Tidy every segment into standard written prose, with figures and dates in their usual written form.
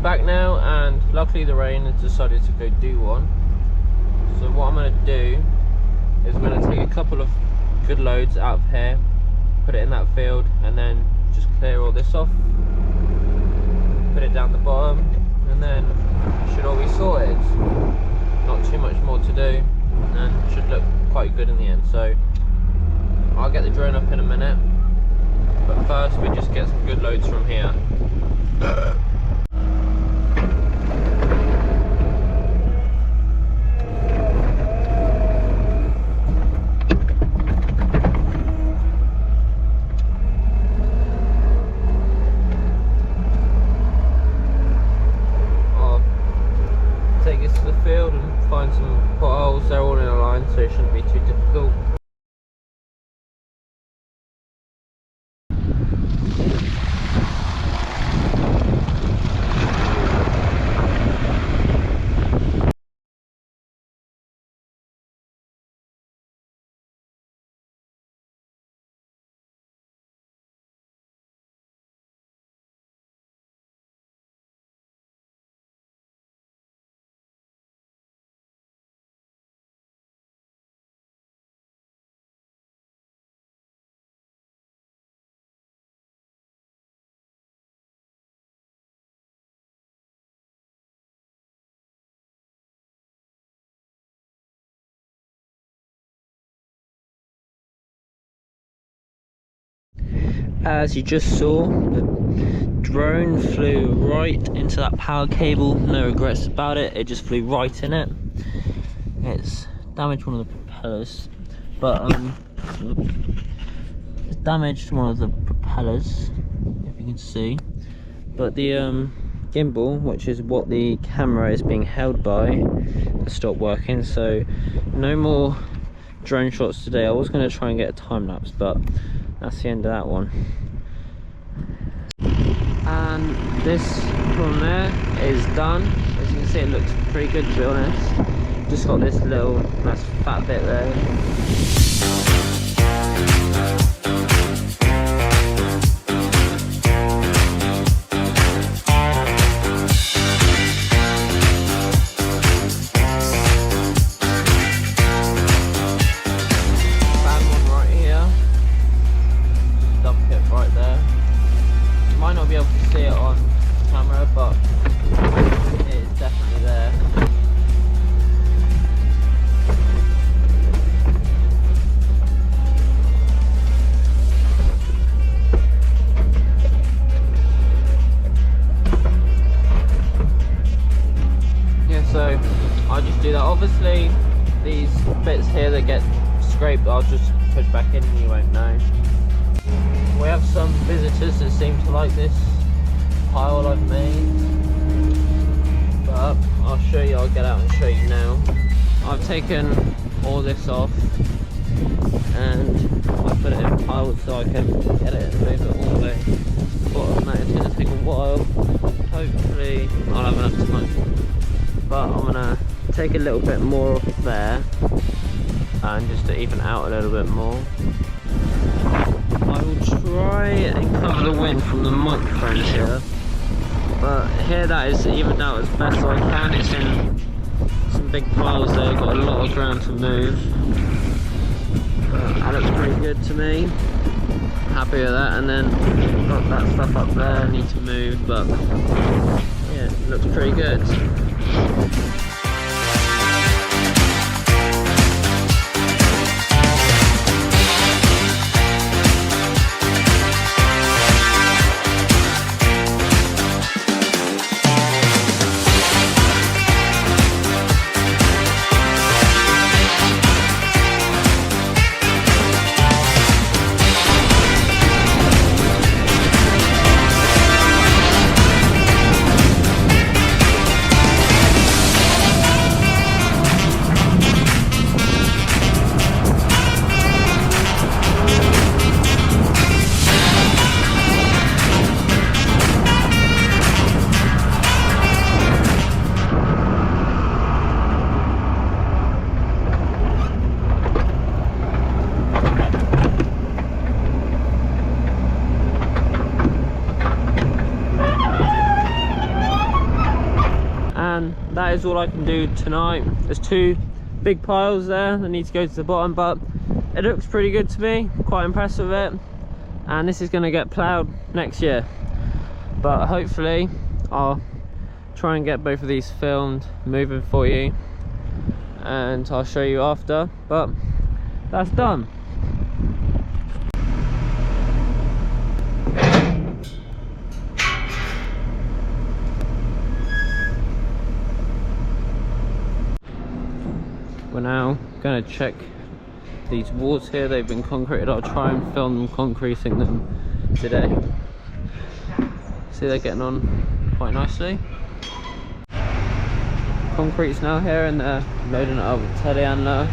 back now, and luckily the rain has decided to go do one. So what I'm going to do is I'm going to take a couple of good loads out of here, put it in that field, and then just clear all this off, put it down the bottom, and then it should all be sorted. Not too much more to do, and should look quite good in the end. So I'll get the drone up in a minute, but first we just get some good loads from here. Field and find some potholes. They're all in a line, so it shouldn't be too difficult. As you just saw, the drone flew right into that power cable. No regrets about it, it just flew right in it. It's damaged one of the propellers, but it's damaged one of the propellers, if you can see. But the gimbal, which is what the camera is being held by, has stopped working, so no more drone shots today. I was going to try and get a time lapse, but that's the end of that one. And this one there is done. As you can see, it looks pretty good, to be honest. Just got this little nice fat bit there. So I just do that. Obviously these bits here that get scraped, I'll just push back in and you won't know. We have some visitors that seem to like this pile I've made, but I'll show you. I'll get out and show you now. I've taken all this off and I put it in piles so I can get it and move it all the way to the bottom. That is going to take a while. Hopefully I'll have enough time. But I'm gonna take a little bit more off there, and just to even out a little bit more. I will try and cover the wind from the microphones here, but here that is evened out as best I can. It's in some big piles there, got a lot of ground to move. That looks pretty good to me. Happy with that. And then got that stuff up there I need to move, but yeah, it looks pretty good. and that is all I can do tonight. There's 2 big piles there that need to go to the bottom, but it looks pretty good to me. Quite impressed with it, and this is going to get ploughed next year, but hopefully I'll try and get both of these filmed moving for you, and I'll show you after. But that's done. We're now going to check these walls here. They've been concreted. I'll try and film them concreting them today. See, they're getting on quite nicely. Concrete's now here, and they're loading it up with telehandler.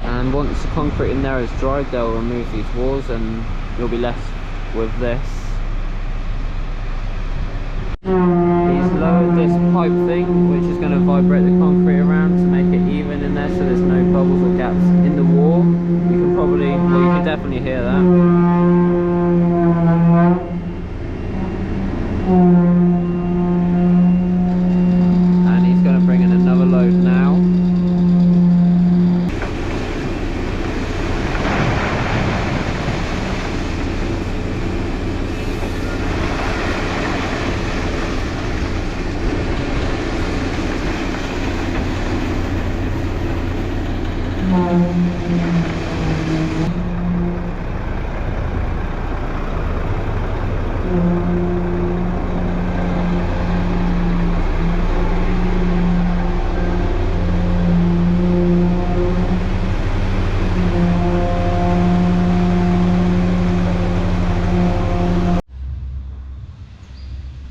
And once the concrete in there is dried, they'll remove these walls and you'll be left with this. He's lowered this pipe thing, which is going to vibrate the concrete around to make it even in there, so there's no bubbles or gaps in the wall. You can probably, well, you can definitely hear that. And he's going to bring in another load now.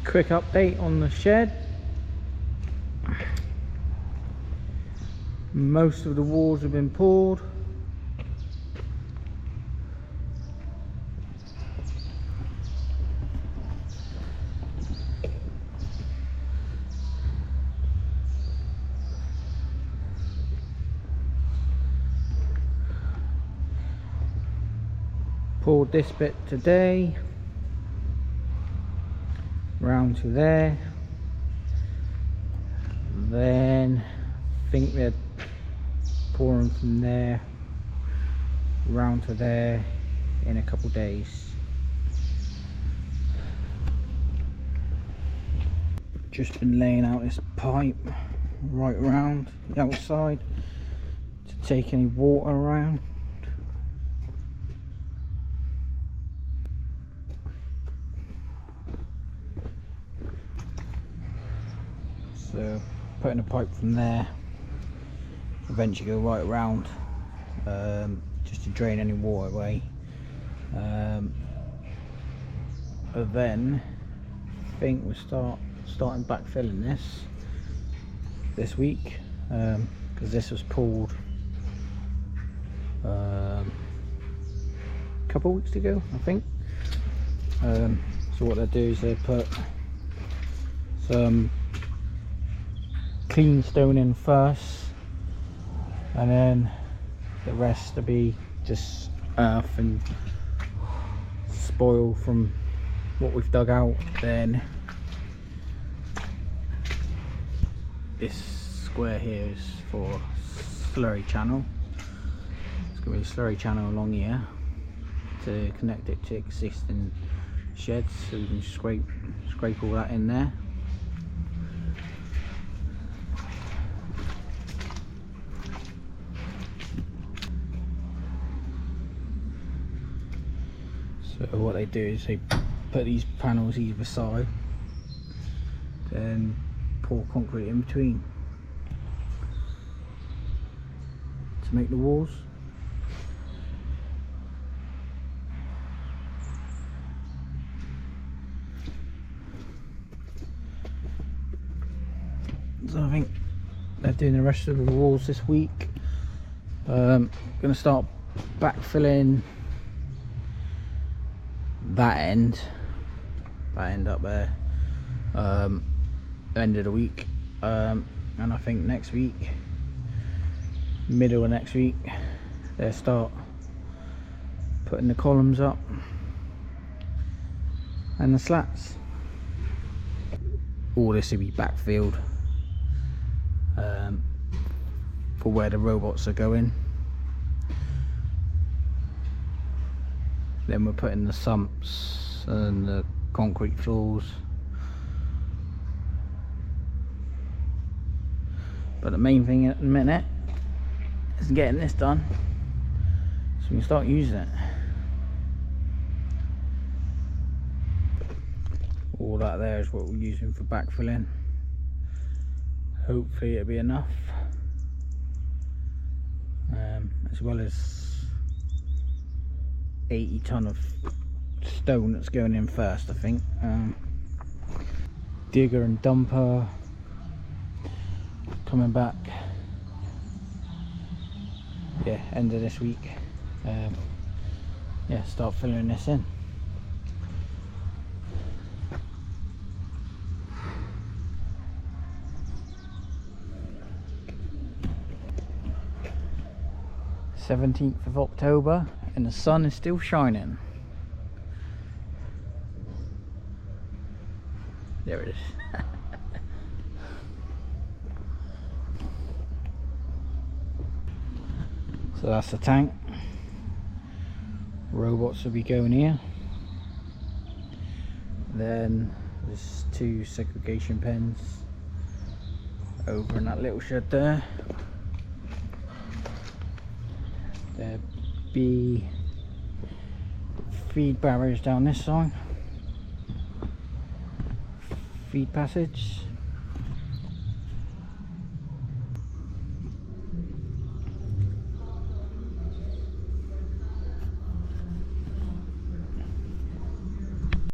Quick update on the shed. Most of the walls have been poured. Poured this bit today, round to there, then I think they're pouring from there round to there in a couple days. Just been laying out this pipe right around the outside to take any water around. So putting a pipe from there, eventually go right around, just to drain any water away. But then I think we'll starting backfilling this week, because this was pulled a couple of weeks ago, I think. So what they do is they put some clean stone in first, and then the rest will be just earth and spoil from what we've dug out. Then this square here is for slurry channel. It's going to be a slurry channel along here to connect it to existing sheds, so we can scrape all that in there. So what they do is they put these panels either side, then pour concrete in between to make the walls. doing the rest of the walls this week. Gonna start backfilling that end up there, end of the week, and I think next week, middle of next week, they'll start putting the columns up and the slats. All this will be backfilled for where the robots are going. Then we're putting the sumps and the concrete floors. But the main thing at the minute is getting this done so we can start using it. All that there is what we're using for backfilling. Hopefully it'll be enough, as well as 80 ton of stone that's going in first, I think. Digger and dumper coming back, yeah, end of this week. Yeah, start filling this in. (17th of October) and the sun is still shining. There it is. So that's the tank. Robots will be going here. Then there's 2 segregation pens over in that little shed there. There'll be feed barriers down this side, feed passage,